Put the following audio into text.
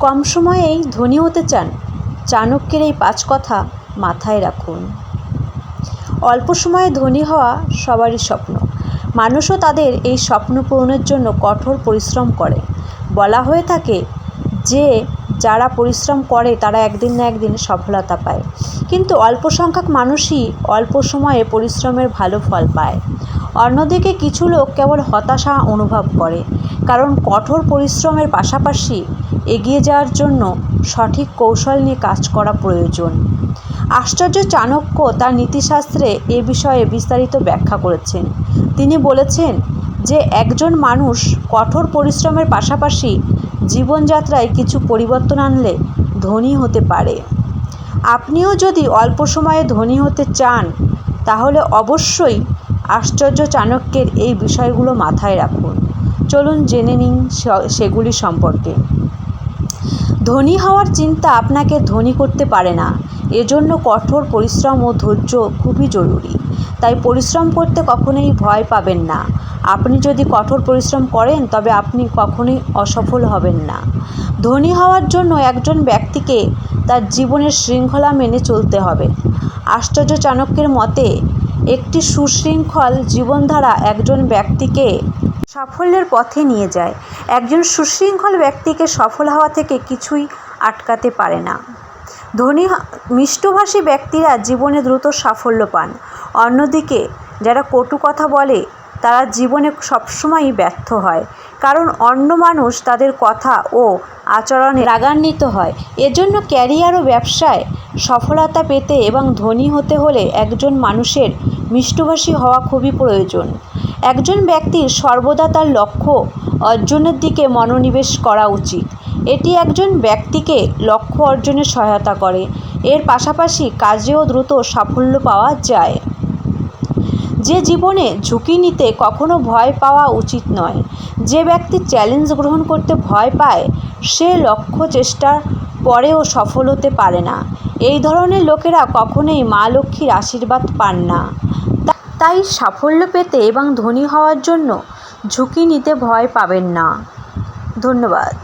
কম সময়েই ধনী হতে চান? চাণক্যের এই 5 কথা মাথায় রাখুন। অল্প সময়ে ধনী হওয়া সবারই স্বপ্ন। মানুষও তাদের এই স্বপ্ন পূরণের জন্য কঠোর পরিশ্রম করে। বলা হয়ে থাকে যে যারা পরিশ্রম করে তারা একদিন না একদিন সফলতা পায়, কিন্তু অল্প সংখ্যক মানুষই অল্প সময়ে পরিশ্রমের ভালো ফল পায়। অন্যদিকে কিছু লোক কেবল হতাশা অনুভব করে, কারণ কঠোর পরিশ্রমের পাশাপাশি এগিয়ে যাওয়ার জন্য সঠিক কৌশল নিয়ে কাজ করা প্রয়োজন। আশ্চর্য চাণক্য তার নীতিশাস্ত্রে এ বিষয়ে বিস্তারিত ব্যাখ্যা করেছেন। তিনি বলেছেন যে একজন মানুষ কঠোর পরিশ্রমের পাশাপাশি জীবনযাত্রায় কিছু পরিবর্তন আনলে ধনী হতে পারে। আপনিও যদি অল্প সময়ে ধনী হতে চান তাহলে অবশ্যই আশ্চর্য চাণক্যের এই বিষয়গুলো মাথায় রাখুন। চলুন জেনে নিন সেগুলি সম্পর্কে। ধনী হওয়ার চিন্তা আপনাকে ধনী করতে পারে না, এজন্য কঠোর পরিশ্রম ও ধৈর্য খুবই জরুরি। তাই পরিশ্রম করতে কখনোই ভয় পাবেন না। আপনি যদি কঠোর পরিশ্রম করেন তবে আপনি কখনোই অসফল হবেন না। ধনী হওয়ার জন্য একজন ব্যক্তিকে তার জীবনের শৃঙ্খলা মেনে চলতে হবে। আশ্চর্য চাণক্যের মতে একটি সুশৃঙ্খল জীবনধারা একজন ব্যক্তিকে সাফল্যের পথে নিয়ে যায়। একজন সুশৃঙ্খল ব্যক্তিকে সফল হওয়া থেকে কিছুই আটকাতে পারে না। মিষ্টভাষী ব্যক্তিরা জীবনে দ্রুত সাফল্য পান। অন্যদিকে যারা কটু কথা বলে তারা জীবনে সবসময়ই ব্যর্থ হয়, কারণ অন্য মানুষ তাদের কথা ও আচরণে রাগান্বিত হয়। এজন্য ক্যারিয়ার ও ব্যবসায় সফলতা পেতে এবং ধনী হতে হলে একজন মানুষের মিষ্টভাষী হওয়া খুবই প্রয়োজন। একজন ব্যক্তির সর্বদা তার লক্ষ্য অর্জনের দিকে মনোনিবেশ করা উচিত। এটি একজন ব্যক্তিকে লক্ষ্য অর্জনে সহায়তা করে। এর পাশাপাশি কাজেও দ্রুত সাফল্য পাওয়া যায়। যে জীবনে ঝুঁকি নিতে কখনো ভয় পাওয়া উচিত নয়। যে ব্যক্তি চ্যালেঞ্জ গ্রহণ করতে ভয় পায় সে লক্ষ্য চেষ্টার পরেও সফল হতে পারে না। এই ধরনের লোকেরা কখনোই মা লক্ষ্মীর আশীর্বাদ পান না। তাই সাফল্য পেতে এবং ধনী হওয়ার জন্য ঝুঁকি নিতে ভয় পাবেন না। ধন্যবাদ।